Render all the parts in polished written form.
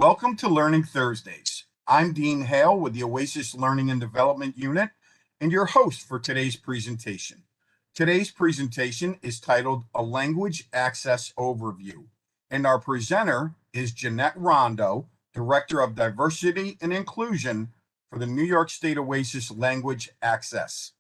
Welcome to Learning Thursdays. I'm Dean Hale with the OASAS Learning and Development Unit and your host for today's presentation. Today's presentation is titled A Language Access Overview, and our presenter is Jeanette Rondo, Director of Diversity and Inclusion for the New York State OASAS Language Access.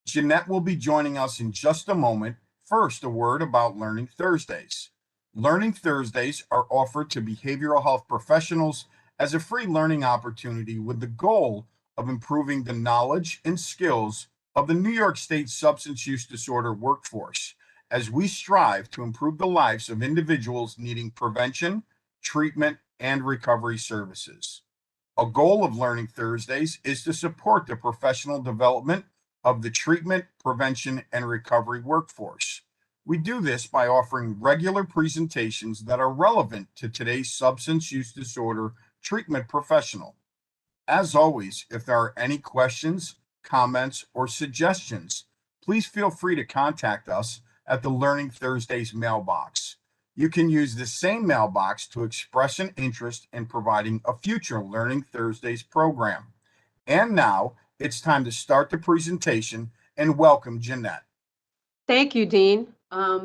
Jeanette will be joining us in just a moment. First, a word about Learning Thursdays. Learning Thursdays are offered to behavioral health professionals as a free learning opportunity with the goal of improving the knowledge and skills of the New York State substance use disorder workforce as we strive to improve the lives of individuals needing prevention, treatment, and recovery services. A goal of Learning Thursdays is to support the professional development of the treatment, prevention, and recovery workforce. We do this by offering regular presentations that are relevant to today's substance use disorder treatment professional. As always, if there are any questions, comments, or suggestions, please feel free to contact us at the Learning Thursdays mailbox. You can use the same mailbox to express an interest in providing a future Learning Thursdays program. And now it's time to start the presentation and welcome Jeanette. Thank you, Dean,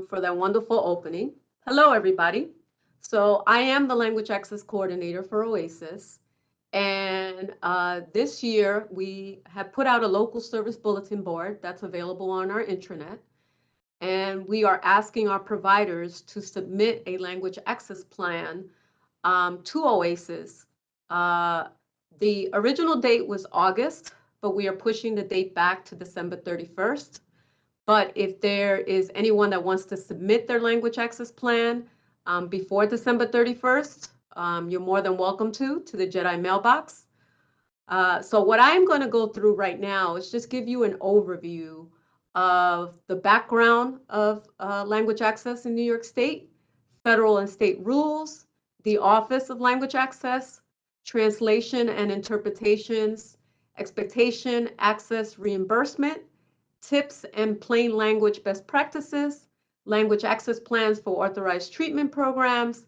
for that wonderful opening. Hello, everybody. So I am the Language Access Coordinator for OASAS. And this year, we have put out a local service bulletin board that's available on our intranet. And we are asking our providers to submit a language access plan to OASAS. The original date was August, but we are pushing the date back to December 31st. But if there is anyone that wants to submit their language access plan before December 31st, you're more than welcome to the JEDI mailbox. So what I'm going to go through right now is just give you an overview of the background of language access in New York State, federal and state rules, the Office of Language Access, translation and interpretations, expectation, access, reimbursement, tips and plain language best practices, language access plans for authorized treatment programs,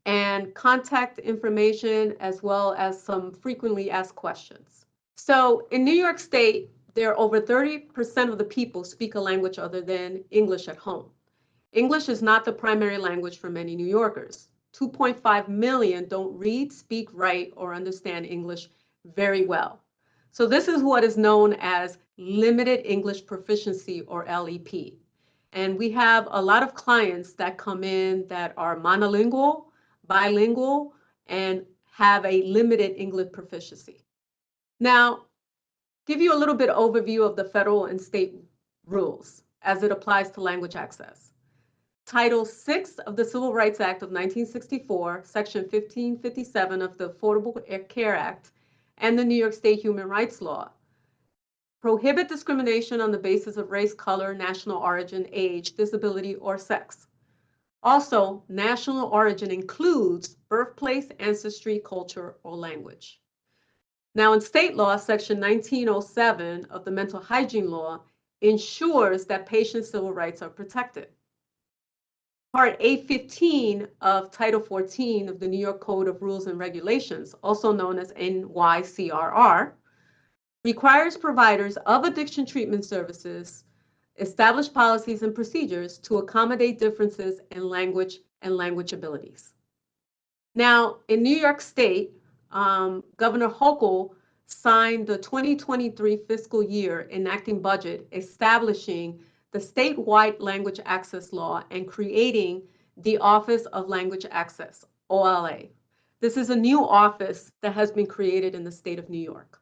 and contact information, as well as some frequently asked questions. So in New York State, there are over 30% of the people speak a language other than English at home. English is not the primary language for many New Yorkers. 2.5 million don't read, speak, write, or understand English very well. So this is what is known as limited English proficiency, or LEP. And we have a lot of clients that come in that are monolingual, bilingual, and have a limited English proficiency. Now, give you a little bit overview of the federal and state rules as it applies to language access. Title VI of the Civil Rights Act of 1964, Section 1557 of the Affordable Care Act, and the New York State Human Rights Law prohibit discrimination on the basis of race, color, national origin, age, disability, or sex. Also, national origin includes birthplace, ancestry, culture, or language. Now, in state law, Section 1907 of the Mental Hygiene Law ensures that patients' civil rights are protected. Part 815 of Title 14 of the New York Code of Rules and Regulations, also known as NYCRR, requires providers of addiction treatment services establish policies and procedures to accommodate differences in language and language abilities. Now, in New York State, Governor Hochul signed the 2023 fiscal year enacting budget establishing the statewide language access law and creating the Office of Language Access, OLA. This is a new office that has been created in the state of New York.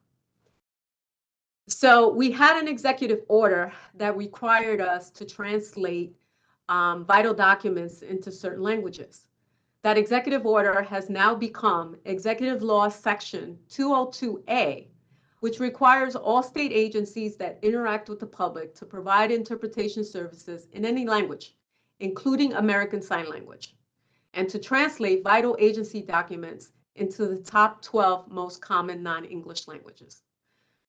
So we had an executive order that required us to translate vital documents into certain languages. That executive order has now become Executive Law Section 202A, which requires all state agencies that interact with the public to provide interpretation services in any language, including American Sign Language, and to translate vital agency documents into the top 12 most common non-English languages.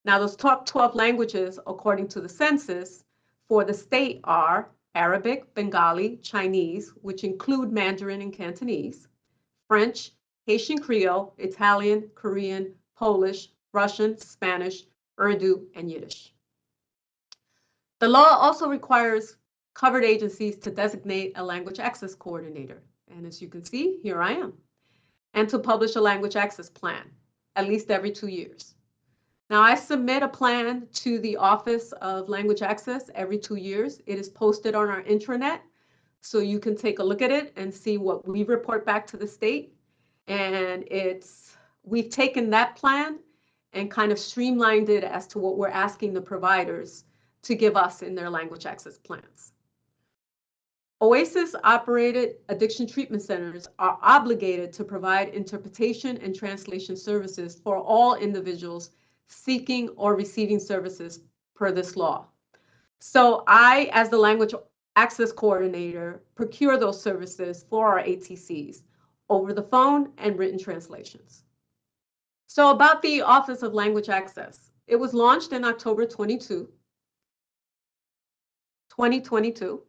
Now, those top 12 languages, according to the census for the state, are Arabic, Bengali, Chinese, which include Mandarin and Cantonese, French, Haitian Creole, Italian, Korean, Polish, Russian, Spanish, Urdu, and Yiddish. The law also requires covered agencies to designate a language access coordinator. And as you can see, here I am. And to publish a language access plan, at least every 2 years. Now, I submit a plan to the Office of Language Access every 2 years. It is posted on our intranet, so you can take a look at it and see what we report back to the state. And we've taken that plan and kind of streamlined it as to what we're asking the providers to give us in their language access plans. OASAS operated addiction treatment centers are obligated to provide interpretation and translation services for all individuals seeking or receiving services per this law. So I, as the language access coordinator, procure those services for our ATCs over the phone and written translations. So about the Office of Language Access, it was launched in October 2022,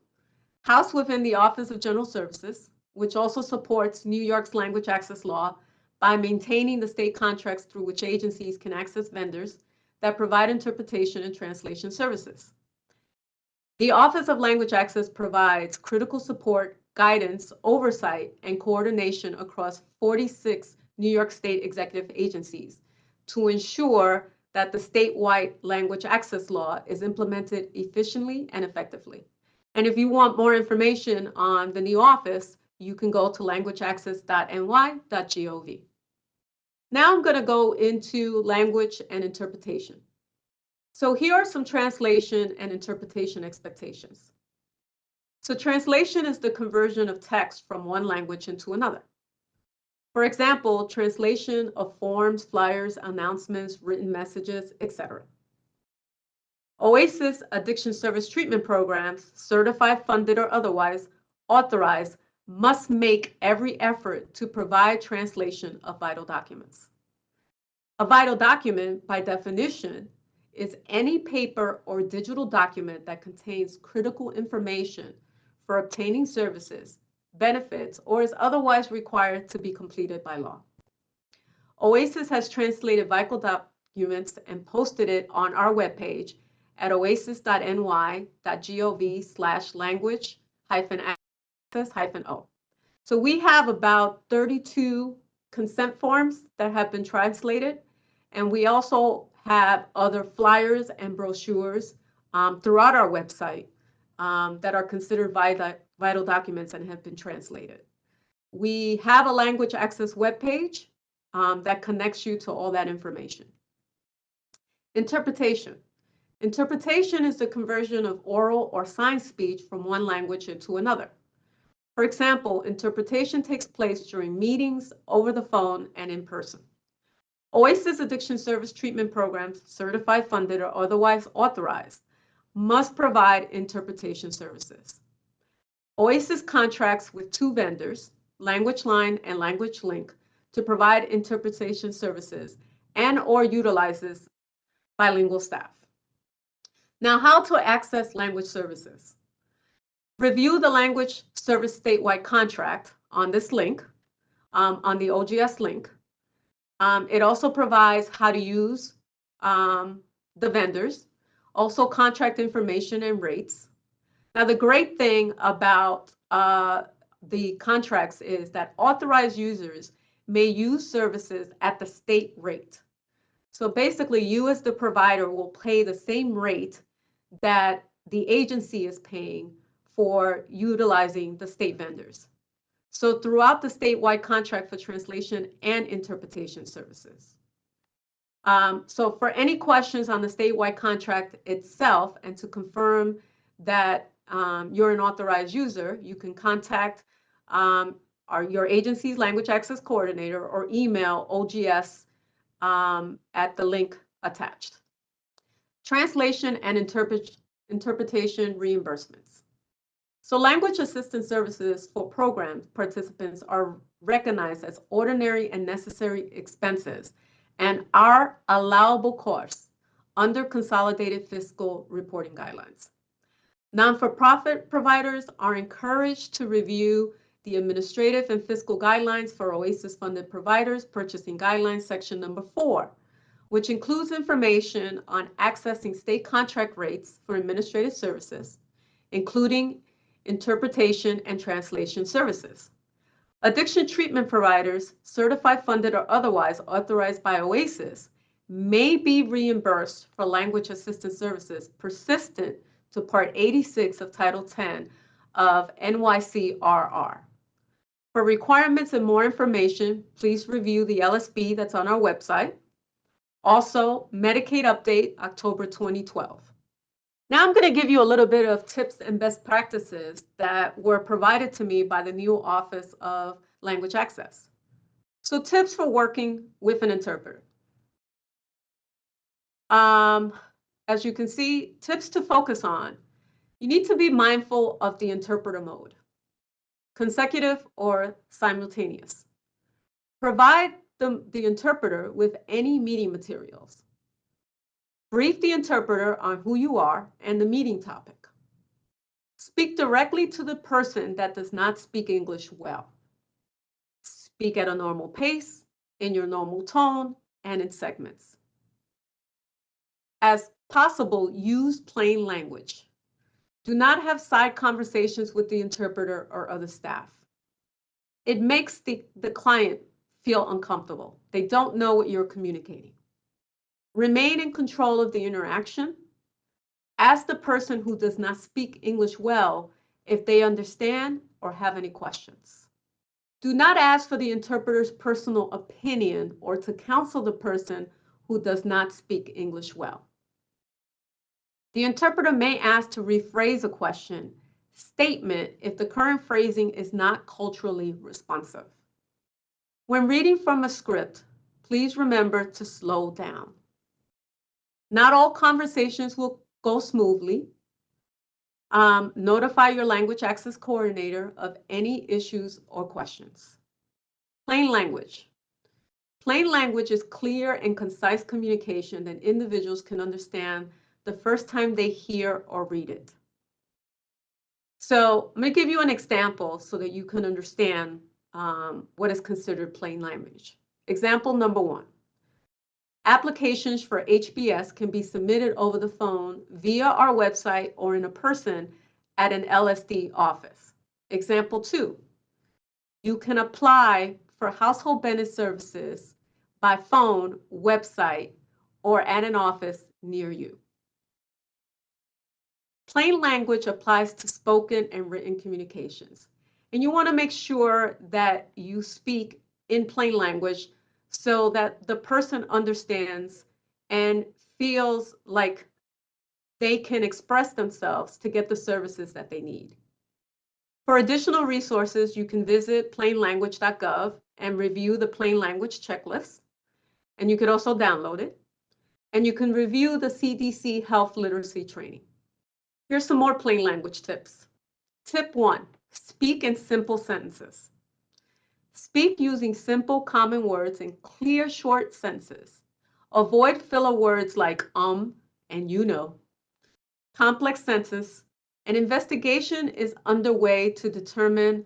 housed within the Office of General Services, which also supports New York's language access law by maintaining the state contracts through which agencies can access vendors that provide interpretation and translation services. The Office of Language Access provides critical support, guidance, oversight, and coordination across 46 New York State executive agencies to ensure that the statewide language access law is implemented efficiently and effectively. And if you want more information on the new office, you can go to languageaccess.ny.gov. Now I'm going to go into language and interpretation. So here are some translation and interpretation expectations. So translation is the conversion of text from one language into another. For example, translation of forms, flyers, announcements, written messages, etc. OASAS addiction service treatment programs, certified, funded, or otherwise authorized, must make every effort to provide translation of vital documents. A vital document, by definition, is any paper or digital document that contains critical information for obtaining services, benefits, or is otherwise required to be completed by law. OASAS has translated vital documents and posted it on our webpage at oasas.ny.gov/language-access-O. So we have about 32 consent forms that have been translated, and we also have other flyers and brochures throughout our website that are considered vital documents and have been translated. We have a language access webpage that connects you to all that information. Interpretation. Interpretation is the conversion of oral or signed speech from one language into another. For example, interpretation takes place during meetings, over the phone, and in person. OASAS addiction service treatment programs, certified, funded, or otherwise authorized, must provide interpretation services. OASAS contracts with 2 vendors, LanguageLine and LanguageLink, to provide interpretation services and/or utilizes bilingual staff. Now, how to access language services. Review the language service statewide contract on this link, on the OGS link. It also provides how to use the vendors, also contract information and rates. Now, the great thing about the contracts is that authorized users may use services at the state rate. So basically, you as the provider will pay the same rate that the agency is paying for utilizing the state vendors. So throughout the statewide contract for translation and interpretation services. So for any questions on the statewide contract itself and to confirm that you're an authorized user, you can contact your agency's language access coordinator or email OGS at the link attached. Translation and interpretation reimbursements. So language assistance services for program participants are recognized as ordinary and necessary expenses and are allowable costs under consolidated fiscal reporting guidelines. Non-for-profit providers are encouraged to review the Administrative and Fiscal Guidelines for OASAS-funded providers, Purchasing Guidelines, section number 4, which includes information on accessing state contract rates for administrative services, including interpretation and translation services. Addiction treatment providers, certified, funded, or otherwise authorized by OASAS, may be reimbursed for language assistance services persistent to Part 86 of Title 10 of NYCRR. For requirements and more information, please review the LSB that's on our website. Also, Medicaid Update, October 2012. Now I'm going to give you a little bit of tips and best practices that were provided to me by the new Office of Language Access. So tips for working with an interpreter. As you can see, tips to focus on. You need to be mindful of the interpreter mode, consecutive or simultaneous. Provide the interpreter with any meeting materials. Brief the interpreter on who you are and the meeting topic. Speak directly to the person that does not speak English well. Speak at a normal pace, in your normal tone, and in segments. As possible, use plain language. Do not have side conversations with the interpreter or other staff. It makes the client feel uncomfortable. They don't know what you're communicating. Remain in control of the interaction. Ask the person who does not speak English well if they understand or have any questions. Do not ask for the interpreter's personal opinion or to counsel the person who does not speak English well. The interpreter may ask to rephrase a question, statement if the current phrasing is not culturally responsive. When reading from a script, please remember to slow down. Not all conversations will go smoothly. Notify your language access coordinator of any issues or questions. Plain language. Plain language is clear and concise communication that individuals can understand the first time they hear or read it. So I'm going to give you an example so that you can understand what is considered plain language. Example number 1. Applications for HBS can be submitted over the phone via our website or in person at an LSD office. Example 2. You can apply for household benefit services by phone, website, or at an office near you. Plain language applies to spoken and written communications. And you want to make sure that you speak in plain language so that the person understands and feels like they can express themselves to get the services that they need. For additional resources, you can visit plainlanguage.gov and review the plain language checklist. And you could also download it. And you can review the CDC health literacy training. Here's some more plain language tips. Tip 1, speak in simple sentences. Speak using simple common words in clear short sentences. Avoid filler words like and you know. Complex sentences. An investigation is underway to determine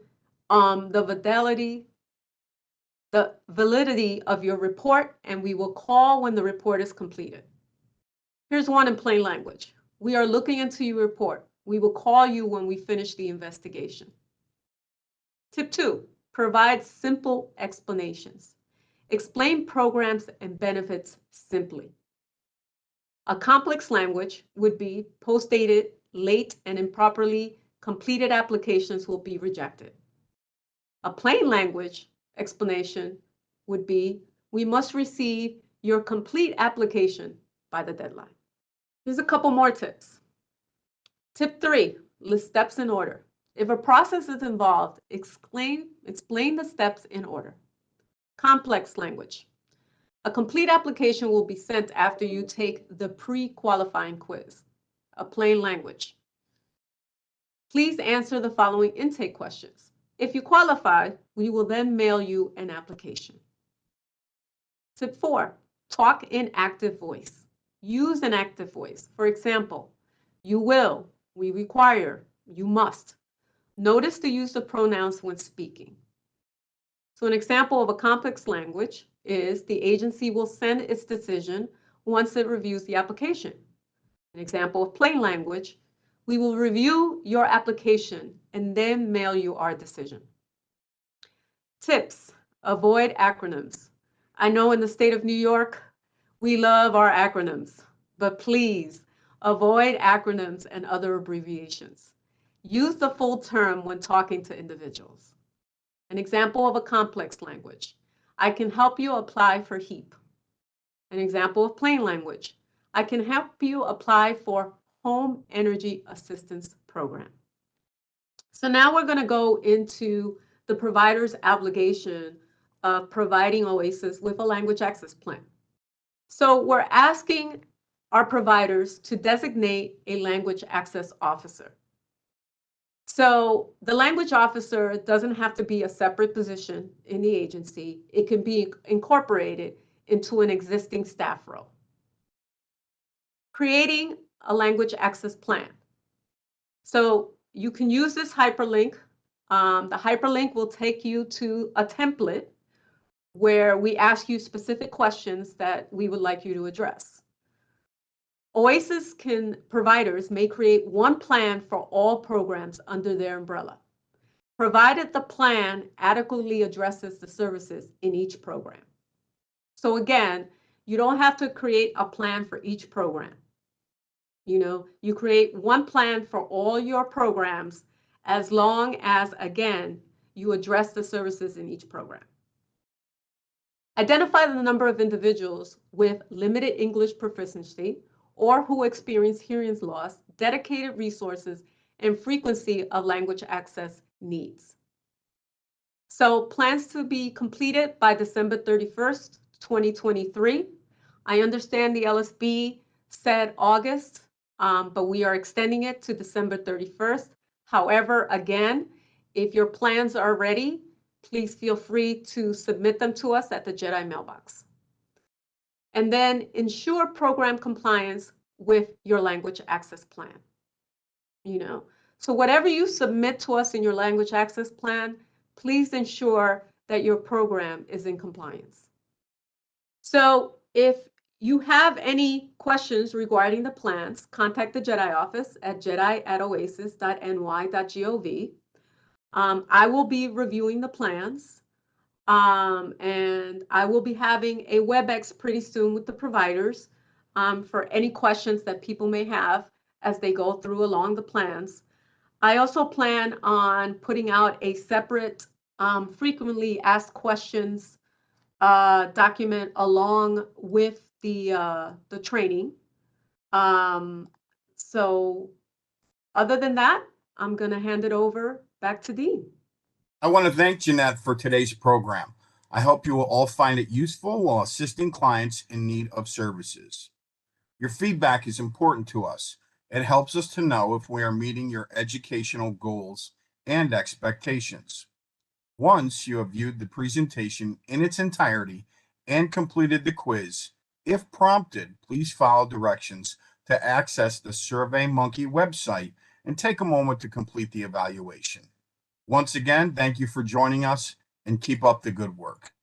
the validity of your report, and we will call when the report is completed. Here's one in plain language. We are looking into your report. We will call you when we finish the investigation. Tip 2, provide simple explanations. Explain programs and benefits simply. A complex language would be post-dated, late, and improperly completed applications will be rejected. A plain language explanation would be, we must receive your complete application by the deadline. Here's a couple more tips. Tip 3, list steps in order. If a process is involved, explain the steps in order. Complex language. A complete application will be sent after you take the pre-qualifying quiz. A plain language. Please answer the following intake questions. If you qualify, we will then mail you an application. Tip 4, talk in active voice. Use an active voice. For example, you will, we require, you must. Notice the use of pronouns when speaking. So an example of a complex language is the agency will send its decision once it reviews the application. An example of plain language, we will review your application and then mail you our decision. Tips: avoid acronyms. I know in the state of New York, we love our acronyms, but please avoid acronyms and other abbreviations. Use the full term when talking to individuals. An example of a complex language, I can help you apply for HEAP. An example of plain language, I can help you apply for Home Energy Assistance Program. So now we're going to go into the provider's obligation of providing OASAS with a language access plan. So we're asking our providers to designate a language access officer. So the language officer doesn't have to be a separate position in the agency. It can be incorporated into an existing staff role. Creating a language access plan. So you can use this hyperlink. The hyperlink will take you to a template where we ask you specific questions that we would like you to address. OASAS providers may create one plan for all programs under their umbrella, provided the plan adequately addresses the services in each program. So again, you don't have to create a plan for each program. You create one plan for all your programs as long as, again, you address the services in each program. Identify the number of individuals with limited English proficiency or who experience hearing loss, dedicated resources, and frequency of language access needs. So plans to be completed by December 31st, 2023. I understand the LSB said August, but we are extending it to December 31st. However, again, if your plans are ready, please feel free to submit them to us at the JEDI mailbox. And then ensure program compliance with your language access plan. So whatever you submit to us in your language access plan, please ensure that your program is in compliance. So if you have any questions regarding the plans, contact the JEDI office at jedi@oasas.ny.gov. I will be reviewing the plans, and I will be having a WebEx pretty soon with the providers for any questions that people may have as they go through along the plans. I also plan on putting out a separate frequently asked questions document along with the training. So other than that, I'm going to hand it over back to Dean. I want to thank Jeanette for today's program. I hope you will all find it useful while assisting clients in need of services. Your feedback is important to us. It helps us to know if we are meeting your educational goals and expectations. Once you have viewed the presentation in its entirety and completed the quiz, if prompted, please follow directions to access the SurveyMonkey website and take a moment to complete the evaluation. Once again, thank you for joining us and keep up the good work.